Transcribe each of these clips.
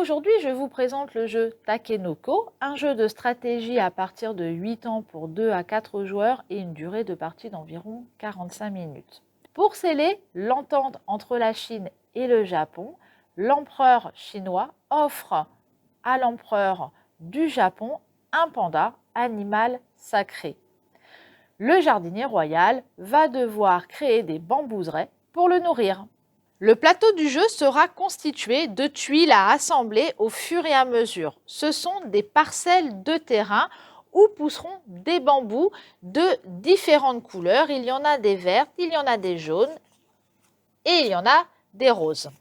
Aujourd'hui, je vous présente le jeu Takenoko, un jeu de stratégie à partir de 8 ans pour 2 à 4 joueurs et une durée de partie d'environ 45 minutes. Pour sceller l'entente entre la Chine et le Japon, l'empereur chinois offre à l'empereur du Japon un panda, animal sacré. Le jardinier royal va devoir créer des bambouseraies pour le nourrir. Le plateau du jeu sera constitué de tuiles à assembler au fur et à mesure. Ce sont des parcelles de terrain où pousseront des bambous de différentes couleurs. Il y en a des vertes, il y en a des jaunes et il y en a des roses.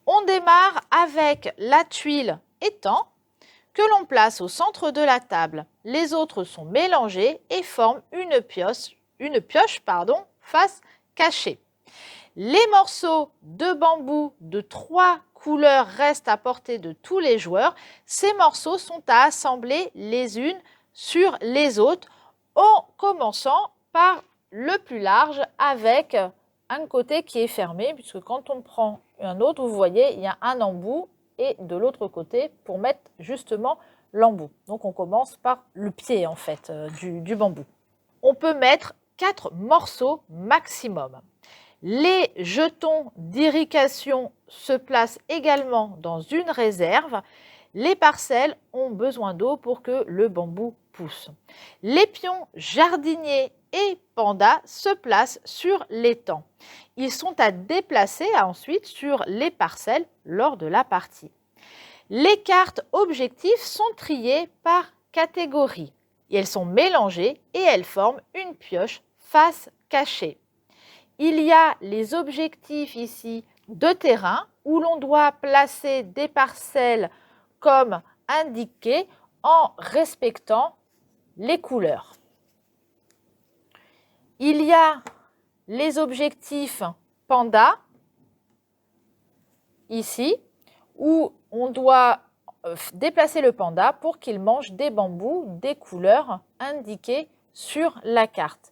On démarre avec la tuile étang que l'on place au centre de la table. Les autres sont mélangés et forment une pioche face cachée. Les morceaux de bambou de 3 couleurs restent à portée de tous les joueurs. Ces morceaux sont à assembler les unes sur les autres en commençant par le plus large avec un côté qui est fermé, puisque quand on prend un autre, vous voyez, il y a un embout et de l'autre côté pour mettre justement l'embout. Donc on commence par le pied en fait du bambou. On peut mettre 4 morceaux maximum. Les jetons d'irrigation se placent également dans une réserve. Les parcelles ont besoin d'eau pour que le bambou pousse. Les pions jardiniers et pandas se placent sur l'étang. Ils sont à déplacer ensuite sur les parcelles lors de la partie. Les cartes objectifs sont triées par catégorie. Elles sont mélangées et elles forment une pioche face cachée. Il y a les objectifs ici de terrain où l'on doit placer des parcelles comme indiqué en respectant les couleurs. Il y a les objectifs panda ici où on doit déplacer le panda pour qu'il mange des bambous des couleurs indiquées sur la carte.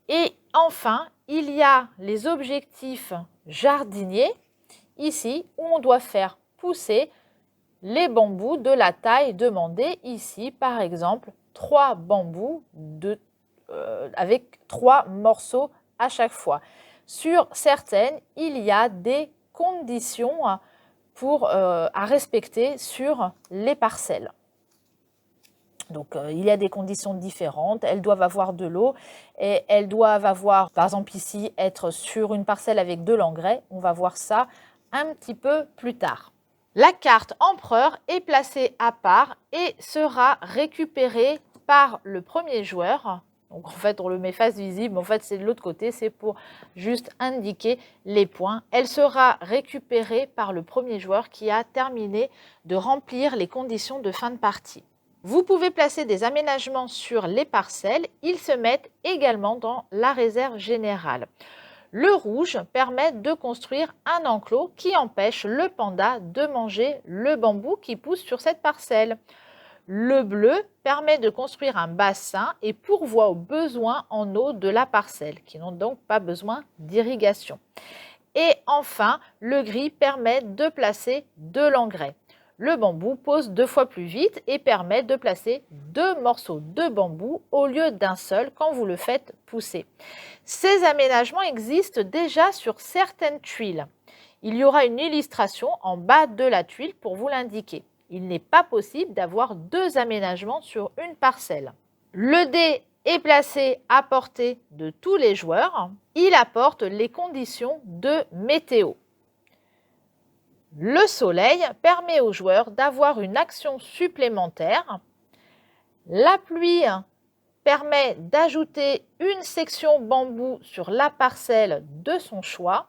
Et enfin, il y a les objectifs jardiniers, ici, où on doit faire pousser les bambous de la taille demandée. Ici, par exemple, 3 bambous avec 3 morceaux à chaque fois. Sur certaines, il y a des conditions à respecter sur les parcelles. Donc, il y a des conditions différentes, elles doivent avoir de l'eau et elles doivent avoir, par exemple ici, être sur une parcelle avec de l'engrais. On va voir ça un petit peu plus tard. La carte empereur est placée à part et sera récupérée par le premier joueur. Donc, en fait, on le met face visible, en fait, c'est de l'autre côté, c'est pour juste indiquer les points. Elle sera récupérée par le premier joueur qui a terminé de remplir les conditions de fin de partie. Vous pouvez placer des aménagements sur les parcelles. Ils se mettent également dans la réserve générale. Le rouge permet de construire un enclos qui empêche le panda de manger le bambou qui pousse sur cette parcelle. Le bleu permet de construire un bassin et pourvoit aux besoins en eau de la parcelle, qui n'ont donc pas besoin d'irrigation. Et enfin, le gris permet de placer de l'engrais. Le bambou pose 2 fois plus vite et permet de placer 2 morceaux de bambou au lieu d'un seul quand vous le faites pousser. Ces aménagements existent déjà sur certaines tuiles. Il y aura une illustration en bas de la tuile pour vous l'indiquer. Il n'est pas possible d'avoir 2 aménagements sur une parcelle. Le dé est placé à portée de tous les joueurs. Il apporte les conditions de météo. Le soleil permet aux joueurs d'avoir une action supplémentaire. La pluie permet d'ajouter une section bambou sur la parcelle de son choix.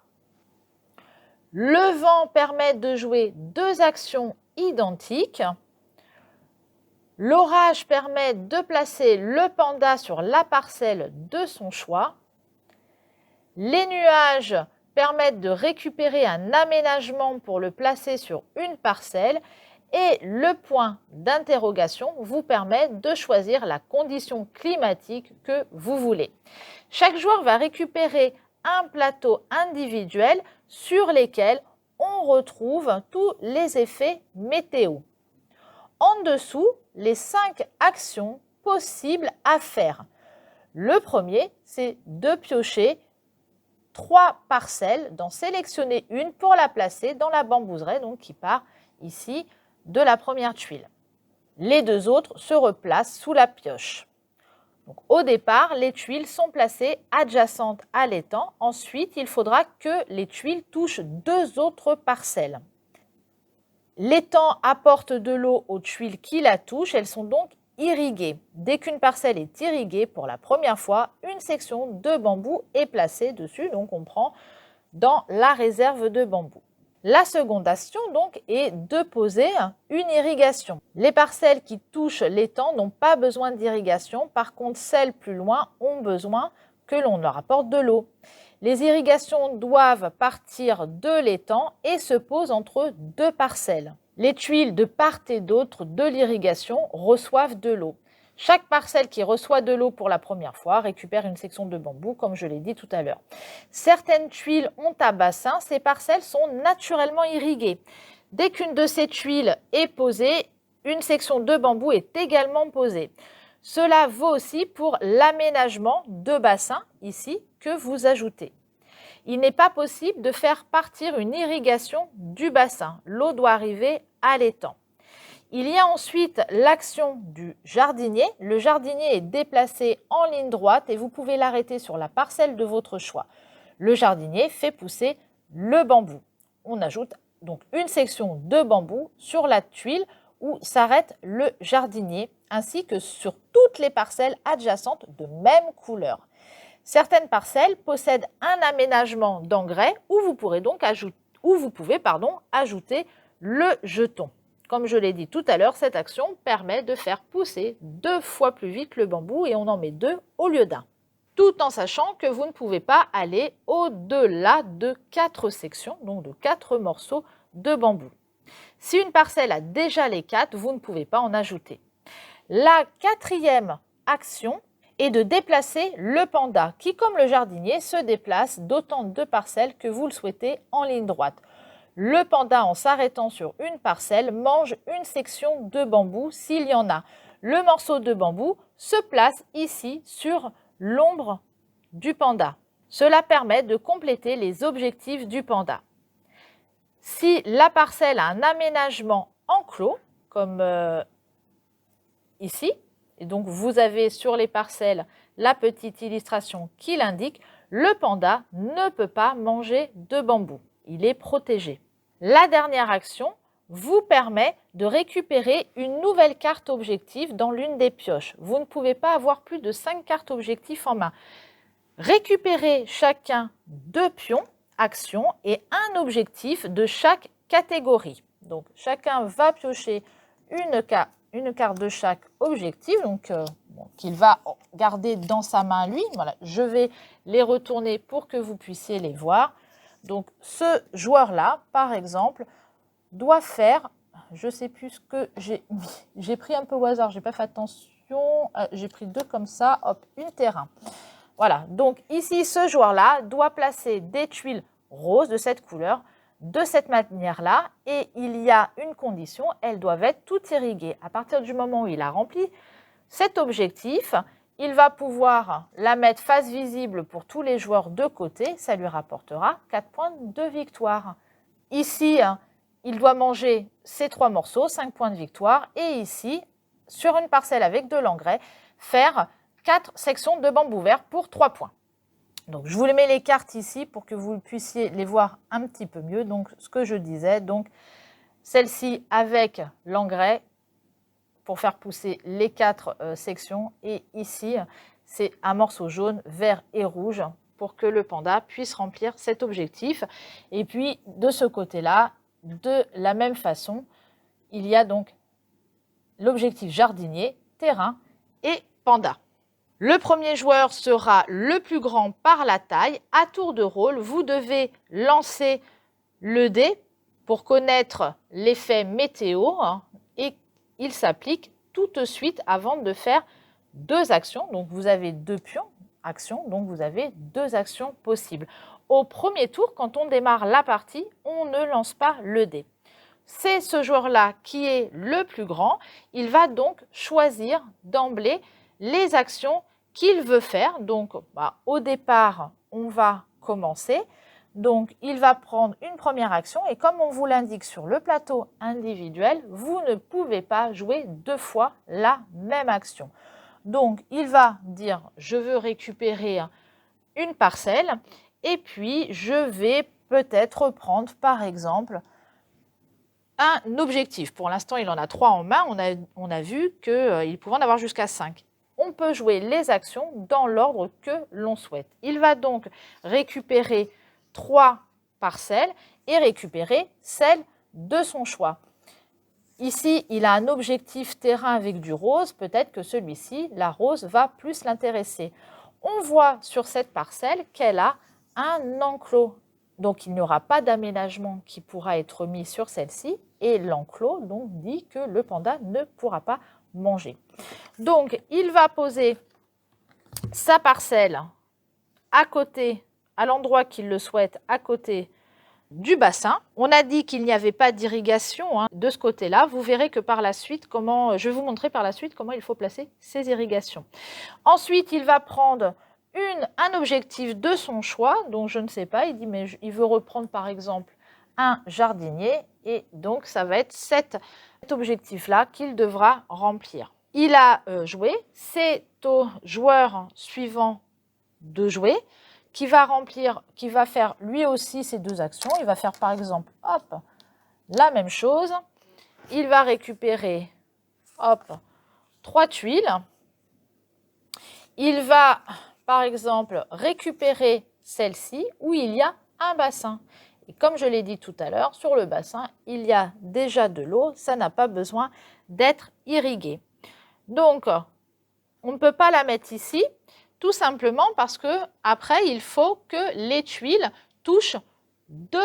Le vent permet de jouer 2 actions identiques. L'orage permet de placer le panda sur la parcelle de son choix. Les nuages permettent de récupérer un aménagement pour le placer sur une parcelle et le point d'interrogation vous permet de choisir la condition climatique que vous voulez. Chaque joueur va récupérer un plateau individuel sur lesquels on retrouve tous les effets météo. En dessous, les 5 actions possibles à faire. Le premier, c'est de piocher 3 parcelles, d'en sélectionner une pour la placer dans la bambouseraie, donc qui part ici de la première tuile. Les 2 autres se replacent sous la pioche. Donc, au départ, les tuiles sont placées adjacentes à l'étang. Ensuite, il faudra que les tuiles touchent 2 autres parcelles. L'étang apporte de l'eau aux tuiles qui la touchent. Elles sont donc irriguées. Dès qu'une parcelle est irriguée pour la première fois, une section de bambou est placée dessus. Donc, on prend dans la réserve de bambou. La seconde action donc est de poser une irrigation. Les parcelles qui touchent l'étang n'ont pas besoin d'irrigation. Par contre, celles plus loin ont besoin que l'on leur apporte de l'eau. Les irrigations doivent partir de l'étang et se posent entre 2 parcelles. Les tuiles de part et d'autre de l'irrigation reçoivent de l'eau. Chaque parcelle qui reçoit de l'eau pour la première fois récupère une section de bambou, comme je l'ai dit tout à l'heure. Certaines tuiles ont un bassin, ces parcelles sont naturellement irriguées. Dès qu'une de ces tuiles est posée, une section de bambou est également posée. Cela vaut aussi pour l'aménagement de bassin, ici, que vous ajoutez. Il n'est pas possible de faire partir une irrigation du bassin. L'eau doit arriver à l'étang. Il y a ensuite l'action du jardinier. Le jardinier est déplacé en ligne droite et vous pouvez l'arrêter sur la parcelle de votre choix. Le jardinier fait pousser le bambou. On ajoute donc une section de bambou sur la tuile où s'arrête le jardinier, ainsi que sur toutes les parcelles adjacentes de même couleur. Certaines parcelles possèdent un aménagement d'engrais où vous pouvez donc ajouter le jeton. Comme je l'ai dit tout à l'heure, cette action permet de faire pousser 2 fois plus vite le bambou et on en met 2 au lieu d'1. Tout en sachant que vous ne pouvez pas aller au-delà de 4 sections, donc de 4 morceaux de bambou. Si une parcelle a déjà les 4, vous ne pouvez pas en ajouter. La 4e action est de déplacer le panda qui, comme le jardinier, se déplace d'autant de parcelles que vous le souhaitez en ligne droite. Le panda, en s'arrêtant sur une parcelle, mange une section de bambou s'il y en a. Le morceau de bambou se place ici sur l'ombre du panda. Cela permet de compléter les objectifs du panda. Si la parcelle a un aménagement enclos, comme ici, et donc vous avez sur les parcelles la petite illustration qui l'indique, le panda ne peut pas manger de bambou. Il est protégé. La dernière action vous permet de récupérer une nouvelle carte objectif dans l'une des pioches. Vous ne pouvez pas avoir plus de 5 cartes objectifs en main. Récupérez chacun 2 pions, actions et un objectif de chaque catégorie. Donc chacun va piocher une carte de chaque objectif, donc qu'il va garder dans sa main lui. Voilà, je vais les retourner pour que vous puissiez les voir. Donc ce joueur-là, par exemple, doit faire, je ne sais plus ce que j'ai mis, j'ai pris un peu au hasard, je n'ai pas fait attention, j'ai pris 2 comme ça, hop, une terrain. Voilà, donc ici, ce joueur-là doit placer des tuiles roses de cette couleur, de cette manière-là, et il y a une condition, elles doivent être toutes irriguées. À partir du moment où il a rempli cet objectif, il va pouvoir la mettre face visible pour tous les joueurs de côté. Ça lui rapportera 4 points de victoire. Ici, il doit manger ces 3 morceaux, 5 points de victoire. Et ici, sur une parcelle avec de l'engrais, faire 4 sections de bambou vert pour 3 points. Donc, je vous mets les cartes ici pour que vous puissiez les voir un petit peu mieux. Donc, ce que je disais, donc celle-ci avec l'engrais, pour faire pousser les 4 sections. Et ici, c'est un morceau jaune, vert et rouge pour que le panda puisse remplir cet objectif. Et puis, de ce côté-là, de la même façon, il y a donc l'objectif jardinier, terrain et panda. Le premier joueur sera le plus grand par la taille. À tour de rôle, vous devez lancer le dé pour connaître l'effet météo et il s'applique tout de suite avant de faire 2 actions. Donc, vous avez 2 pions, action, donc vous avez 2 actions possibles. Au premier tour, quand on démarre la partie, on ne lance pas le dé. C'est ce joueur-là qui est le plus grand. Il va donc choisir d'emblée les actions qu'il veut faire. Donc, au départ, on va commencer. Donc, il va prendre une première action et comme on vous l'indique sur le plateau individuel, vous ne pouvez pas jouer 2 fois la même action. Donc, il va dire « je veux récupérer une parcelle » et puis je vais peut-être prendre par exemple un objectif. Pour l'instant, il en a 3 en main. On a vu qu'il pouvait en avoir jusqu'à 5. On peut jouer les actions dans l'ordre que l'on souhaite. Il va donc récupérer 3 parcelles et récupérer celle de son choix. Ici, il a un objectif terrain avec du rose. Peut-être que celui-ci, la rose, va plus l'intéresser. On voit sur cette parcelle qu'elle a un enclos. Donc, il n'y aura pas d'aménagement qui pourra être mis sur celle-ci. Et l'enclos donc dit que le panda ne pourra pas manger. Donc, il va poser sa parcelle à côté, à l'endroit qu'il le souhaite, à côté du bassin. On a dit qu'il n'y avait pas d'irrigation de ce côté-là. Vous verrez que par la suite, je vais vous montrer par la suite comment il faut placer ces irrigations. Ensuite, il va prendre un objectif de son choix, donc je ne sais pas, il dit mais il veut reprendre par exemple un jardinier et donc ça va être cet objectif-là qu'il devra remplir. Il a joué, c'est au joueur suivant de jouer qui va faire lui aussi ces 2 actions. Il va faire par exemple, hop, la même chose. Il va récupérer, hop, 3 tuiles. Il va par exemple récupérer celle-ci où il y a un bassin. Et comme je l'ai dit tout à l'heure, sur le bassin, il y a déjà de l'eau, ça n'a pas besoin d'être irrigué. Donc, on ne peut pas la mettre ici, tout simplement parce que après, il faut que les tuiles touchent 2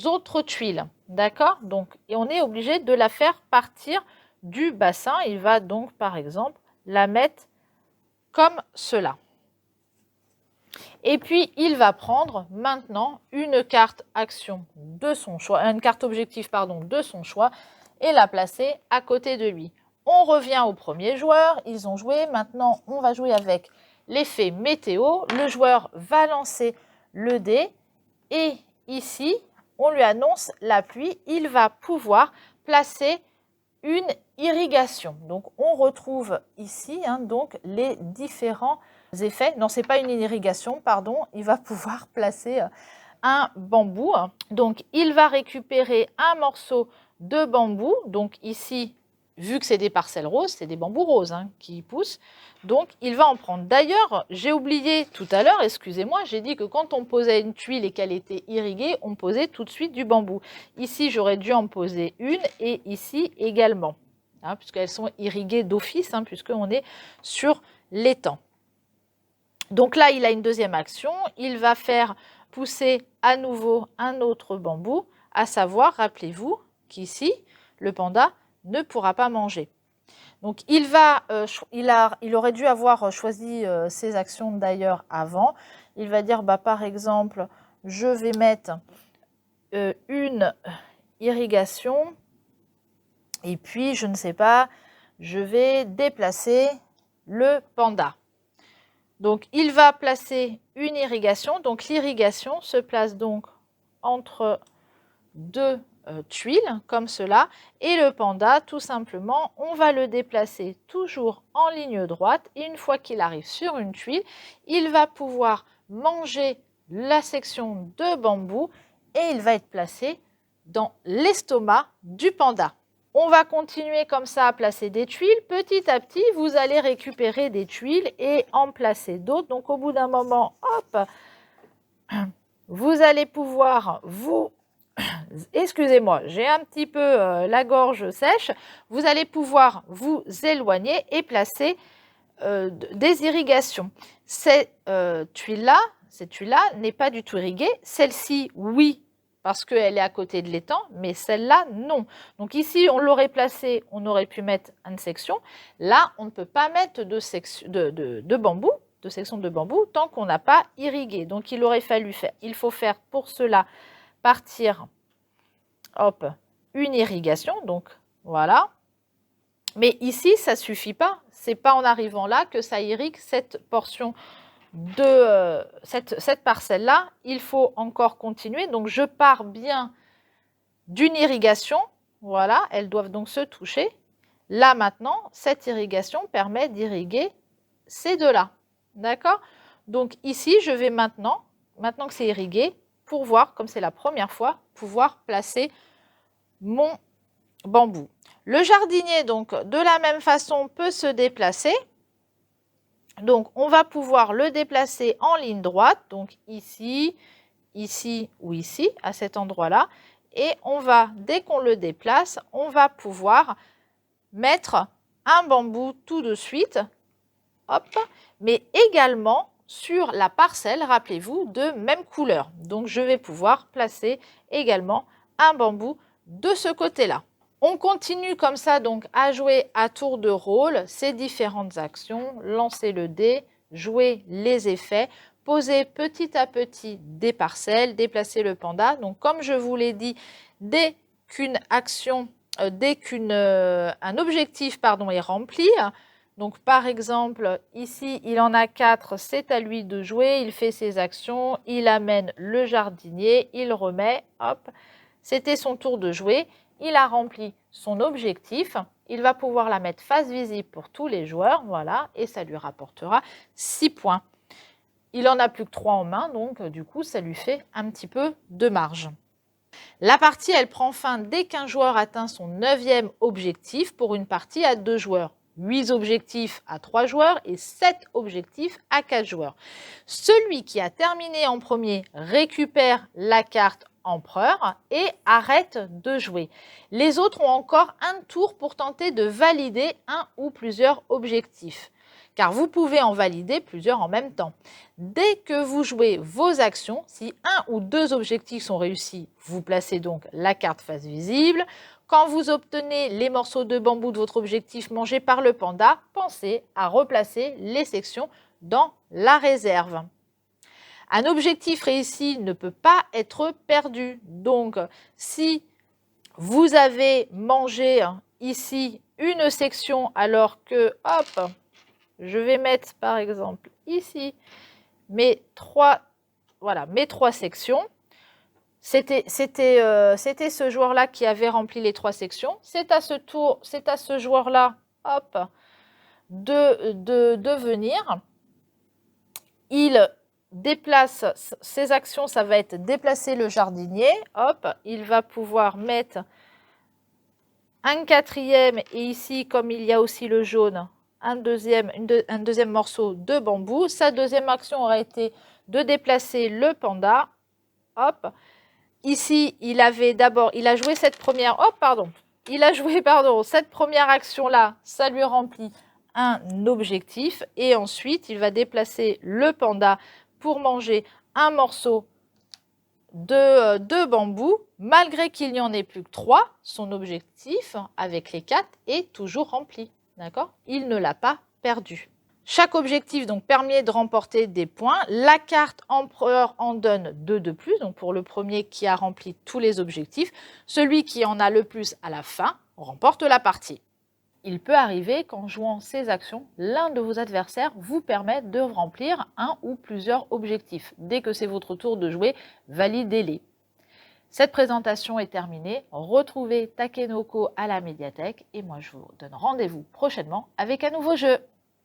autres tuiles. D'accord? Donc, et on est obligé de la faire partir du bassin. Il va donc, par exemple, la mettre comme cela. Et puis, il va prendre maintenant une carte action de son choix, une carte objectif de son choix et la placer à côté de lui. On revient au premier joueur, ils ont joué. Maintenant, on va jouer avec l'effet météo. Le joueur va lancer le dé et ici, on lui annonce la pluie. Il va pouvoir placer une irrigation. Donc, on retrouve ici donc les différents effets. Non, ce n'est pas une irrigation, pardon. Il va pouvoir placer un bambou. Donc, il va récupérer un morceau de bambou. Donc, ici, vu que c'est des parcelles roses, c'est des bambous roses qui poussent. Donc, il va en prendre. D'ailleurs, j'ai oublié tout à l'heure, excusez-moi, j'ai dit que quand on posait une tuile et qu'elle était irriguée, on posait tout de suite du bambou. Ici, j'aurais dû en poser une et ici également, puisqu'elles sont irriguées d'office, puisqu'on est sur l'étang. Donc là, il a une deuxième action. Il va faire pousser à nouveau un autre bambou, à savoir, rappelez-vous qu'ici, le panda ne pourra pas manger. Donc, il aurait dû avoir choisi ses actions d'ailleurs avant. Il va dire, par exemple, je vais mettre une irrigation et puis, je ne sais pas, je vais déplacer le panda. Donc, il va placer une irrigation. Donc, l'irrigation se place donc entre 2 tuiles, comme cela. Et le panda, tout simplement, on va le déplacer toujours en ligne droite. Et une fois qu'il arrive sur une tuile, il va pouvoir manger la section de bambou et il va être placé dans l'estomac du panda. On va continuer comme ça à placer des tuiles. Petit à petit, vous allez récupérer des tuiles et en placer d'autres. Donc, au bout d'un moment, hop, vous allez pouvoir vous... Excusez-moi, j'ai un petit peu la gorge sèche. Vous allez pouvoir vous éloigner et placer des irrigations. Cette tuile-là n'est pas du tout irriguée. Celle-ci, oui, parce qu'elle est à côté de l'étang, mais celle-là, non. Donc ici, on l'aurait placée, on aurait pu mettre une section. Là, on ne peut pas mettre de bambou, de section de bambou tant qu'on n'a pas irrigué. Donc, il faut faire pour cela partir, hop, une irrigation. Donc, voilà. Mais ici, ça ne suffit pas. Ce n'est pas en arrivant là que ça irrigue cette portion de cette parcelle-là. Il faut encore continuer. Donc, je pars bien d'une irrigation. Voilà, elles doivent donc se toucher. Là, maintenant, cette irrigation permet d'irriguer ces deux-là. D'accord? Donc, ici, je vais maintenant que c'est irrigué, pour voir, comme c'est la première fois, pouvoir placer mon bambou. Le jardinier, donc, de la même façon, peut se déplacer. Donc, on va pouvoir le déplacer en ligne droite, donc ici, ici ou ici, à cet endroit-là. Et on va, dès qu'on le déplace, on va pouvoir mettre un bambou tout de suite, hop, mais également sur la parcelle, rappelez-vous, de même couleur. Donc, je vais pouvoir placer également un bambou de ce côté-là. On continue comme ça donc à jouer à tour de rôle ces différentes actions, lancer le dé, jouer les effets, poser petit à petit des parcelles, déplacer le panda. Donc comme je vous l'ai dit, dès qu'une action, un objectif est rempli, donc par exemple ici il en a 4, c'est à lui de jouer, il fait ses actions, il amène le jardinier, il remet, hop, c'était son tour de jouer. Il a rempli son objectif, il va pouvoir la mettre face visible pour tous les joueurs, voilà, et ça lui rapportera 6 points. Il n'en a plus que 3 en main, donc du coup, ça lui fait un petit peu de marge. La partie, elle prend fin dès qu'un joueur atteint son 9e objectif pour une partie à 2 joueurs. 8 objectifs à 3 joueurs et 7 objectifs à 4 joueurs. Celui qui a terminé en premier récupère la carte empereur et arrête de jouer. Les autres ont encore un tour pour tenter de valider un ou plusieurs objectifs, car vous pouvez en valider plusieurs en même temps. Dès que vous jouez vos actions, si un ou deux objectifs sont réussis, vous placez donc la carte face visible. Quand vous obtenez les morceaux de bambou de votre objectif mangés par le panda, pensez à replacer les sections dans la réserve. Un objectif réussi ne peut pas être perdu. Donc, si vous avez mangé ici une section alors que, hop, je vais mettre par exemple ici mes trois sections. C'était ce joueur-là qui avait rempli les 3 sections. C'est à ce joueur-là, hop, de venir. Il déplace ses actions, ça va être déplacer le jardinier. Hop, il va pouvoir mettre un 4e et ici, comme il y a aussi le jaune, un deuxième morceau de bambou. Sa deuxième action aurait été de déplacer le panda. Hop. Ici, il a joué cette première, cette première action-là, ça lui remplit un objectif. Et ensuite, il va déplacer le panda pour manger un morceau de bambou. Malgré qu'il n'y en ait plus que 3, son objectif avec les 4 est toujours rempli. D'accord? Il ne l'a pas perdu. Chaque objectif donc permet de remporter des points. La carte empereur en donne 2 de plus, donc pour le premier qui a rempli tous les objectifs. Celui qui en a le plus à la fin remporte la partie. Il peut arriver qu'en jouant ces actions, l'un de vos adversaires vous permette de remplir un ou plusieurs objectifs. Dès que c'est votre tour de jouer, validez-les. Cette présentation est terminée. Retrouvez Takenoko à la médiathèque et moi je vous donne rendez-vous prochainement avec un nouveau jeu.